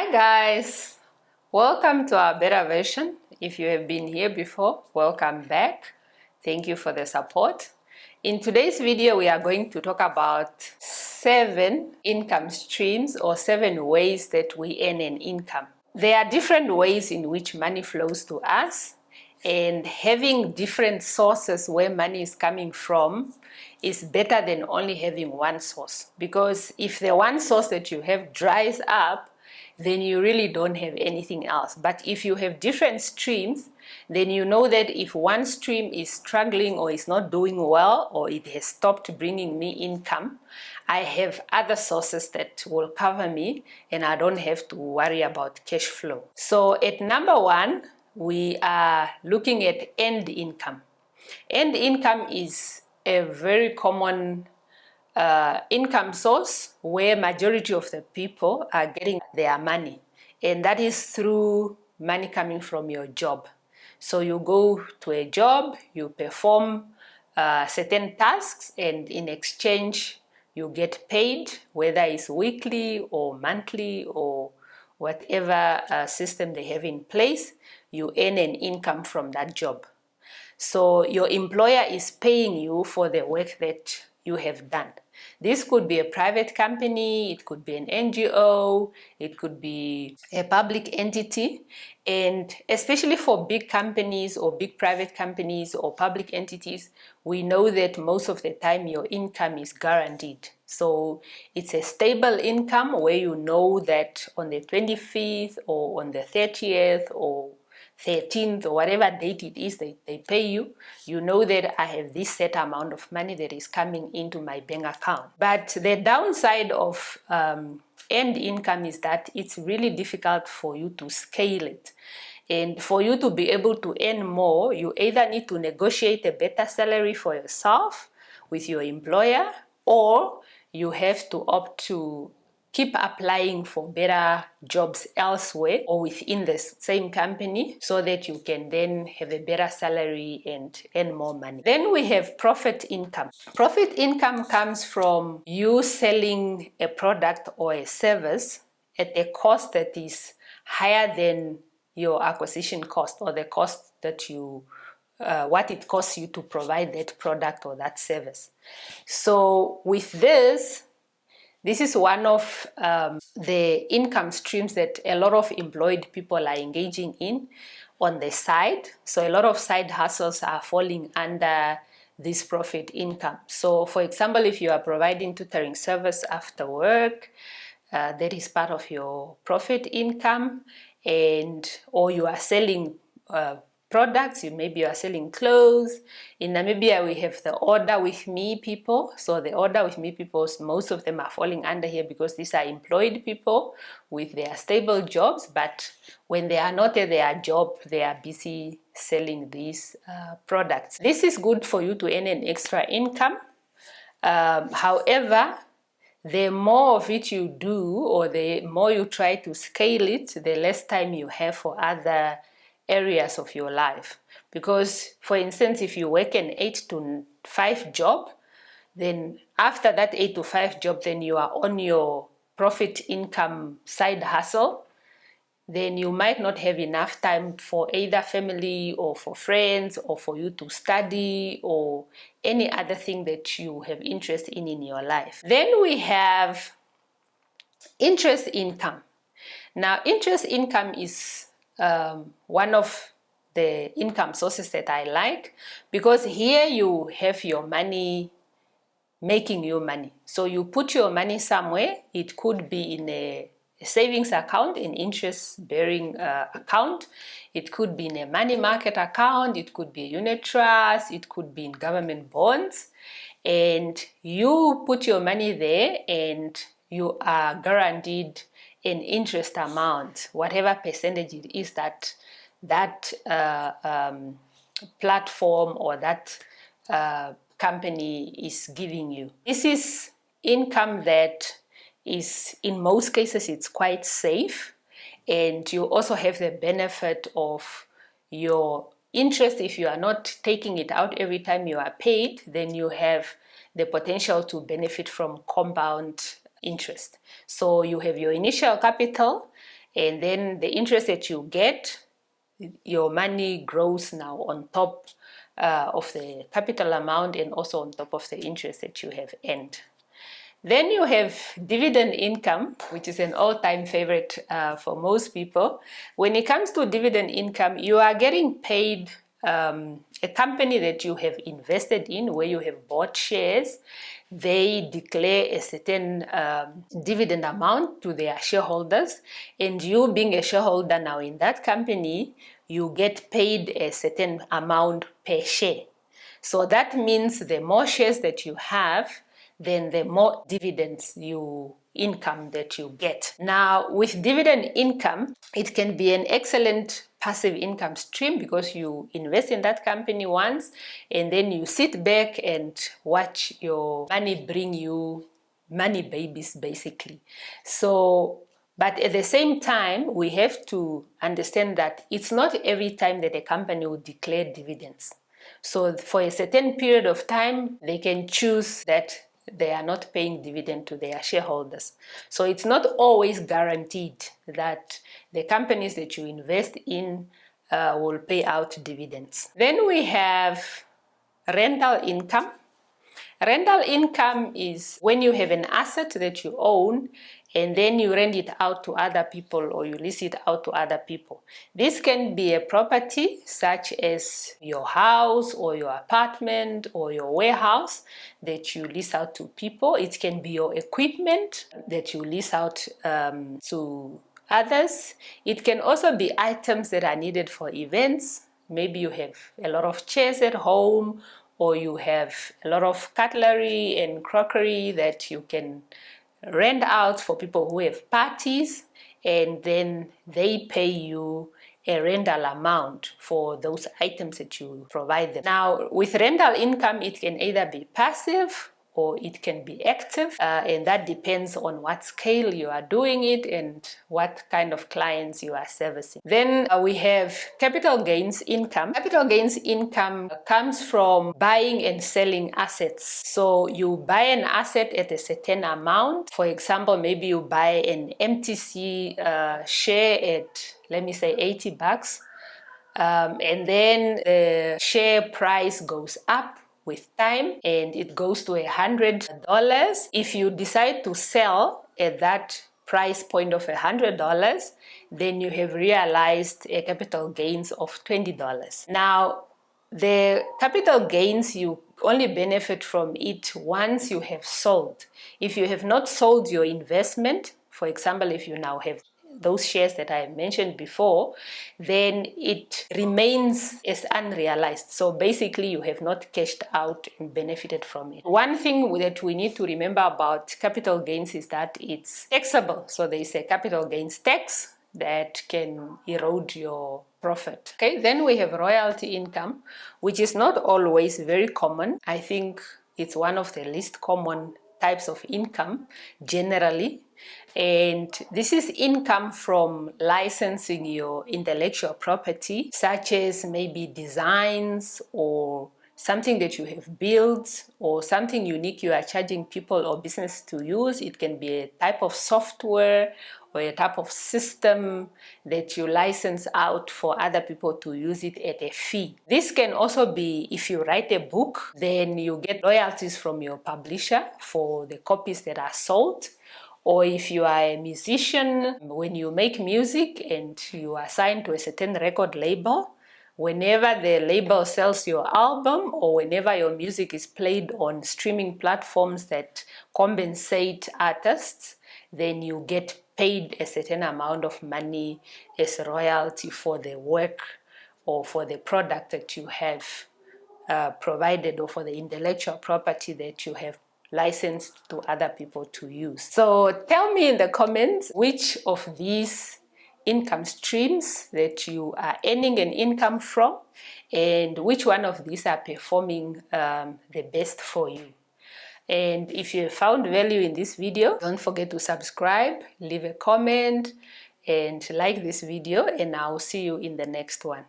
Hi guys, welcome to our beta version. If you have been here before, welcome back. Thank you for the support. In today's video, we are going to talk about 7 income streams or 7 ways that we earn an income. There are different ways in which money flows to us, and having different sources where money is coming from is better than only having one source, because if the one source that you have dries up, then you really don't have anything else. But if you have different streams, then you know that if one stream is struggling or is not doing well, or it has stopped bringing me income, I have other sources that will cover me and I don't have to worry about cash flow. So at number 1, we are looking at end income. End income is a very common income source where majority of the people are getting their money, and that is through money coming from your job. So you go to a job, you perform certain tasks, and in exchange you get paid, whether it's weekly or monthly or whatever system they have in place. You earn an income from that job. So your employer is paying you for the work that you have done. This could be a private company, it could be an NGO, it could be a public entity, and especially for big companies or big private companies or public entities, we know that most of the time your income is guaranteed. So it's a stable income where you know that on the 25th or on the 30th or 13th or whatever date it is they pay you, you know that I have this set amount of money that is coming into my bank account. But the downside of end income is that it's really difficult for you to scale it. And for you to be able to earn more, you either need to negotiate a better salary for yourself with your employer, or you have to opt to keep applying for better jobs elsewhere or within the same company, so that you can then have a better salary and earn more money. Then we have profit income. Profit income comes from you selling a product or a service at a cost that is higher than your acquisition cost, or the cost that you what it costs you to provide that product or that service. So with this is one of the income streams that a lot of employed people are engaging in on the side. So a lot of side hustles are falling under this profit income. So for example, if you are providing tutoring service after work, that is part of your profit income, or you are selling products. Maybe you are selling clothes. In Namibia, we have the order with me people. So the order with me people, most of them are falling under here because these are employed people with their stable jobs, but when they are not at their job, they are busy selling these products. This is good for you to earn an extra income. However, the more of it you do, or the more you try to scale it, the less time you have for other areas of your life. Because for instance, if you work an 8 to 5 job, then after that 8 to 5 job, then you are on your profit income side hustle, then you might not have enough time for either family or for friends or for you to study or any other thing that you have interest in your life. Then we have interest income. Now, interest income is one of the income sources that I like, because here you have your money making you money. So you put your money somewhere. It could be in a savings account, an interest-bearing account. It could be in a money market account. It could be a unit trust. It could be in government bonds. And you put your money there and you are guaranteed an interest amount, whatever percentage it is that platform or that company is giving you. This is income that is, in most cases, it's quite safe, and you also have the benefit of your interest. If you are not taking it out every time you are paid, then you have the potential to benefit from compound interest. So you have your initial capital, and then the interest that you get, your money grows now on top of the capital amount and also on top of the interest that you have earned. Then you have dividend income, which is an all-time favorite for most people. When it comes to dividend income, you are getting paid a company that you have invested in, where you have bought shares. They declare a certain dividend amount to their shareholders, and you being a shareholder now in that company, you get paid a certain amount per share. So that means the more shares that you have, then the more dividends income that you get. Now, with dividend income, it can be an excellent passive income stream because you invest in that company once and then you sit back and watch your money bring you money babies, basically. So, but at the same time, we have to understand that it's not every time that a company will declare dividends. So for a certain period of time, they can choose that they are not paying dividend to their shareholders. So it's not always guaranteed that the companies that you invest in will pay out dividends. Then we have rental income. Rental income is when you have an asset that you own and then you rent it out to other people or you lease it out to other people. This can be a property such as your house or your apartment or your warehouse that you lease out to people. It can be your equipment that you lease out to others. It can also be items that are needed for events. Maybe you have a lot of chairs at home, or you have a lot of cutlery and crockery that you can rent out for people who have parties, and then they pay you a rental amount for those items that you provide them. Now, with rental income, it can either be passive or it can be active, and that depends on what scale you are doing it and what kind of clients you are servicing. Then we have capital gains income. Capital gains income comes from buying and selling assets. So you buy an asset at a certain amount. For example, maybe you buy an MTC share at, let me say, $80, and then the share price goes up with time and it goes to $100. If you decide to sell at that price point of $100, then you have realized a capital gains of $20. Now, the capital gains, you only benefit from it once you have sold. If you have not sold your investment, for example, if you now have those shares that I mentioned before, then it remains as unrealized. So basically, you have not cashed out and benefited from it. One thing that we need to remember about capital gains is that it's taxable. So there is a capital gains tax that can erode your profit. Okay, then we have royalty income, which is not always very common. I think it's one of the least common types of income generally. And this is income from licensing your intellectual property, such as maybe designs or something that you have built or something unique you are charging people or business to use. It can be a type of software or a type of system that you license out for other people to use it at a fee. This can also be if you write a book, then you get royalties from your publisher for the copies that are sold. Or if you are a musician, when you make music and you are signed to a certain record label, whenever the label sells your album or whenever your music is played on streaming platforms that compensate artists, then you get paid a certain amount of money as royalty for the work or for the product that you have provided, or for the intellectual property that you have licensed to other people to use. So tell me in the comments which of these income streams that you are earning an income from and which one of these are performing the best for you. And if you found value in this video, don't forget to subscribe, leave a comment, and like this video, and I'll see you in the next one.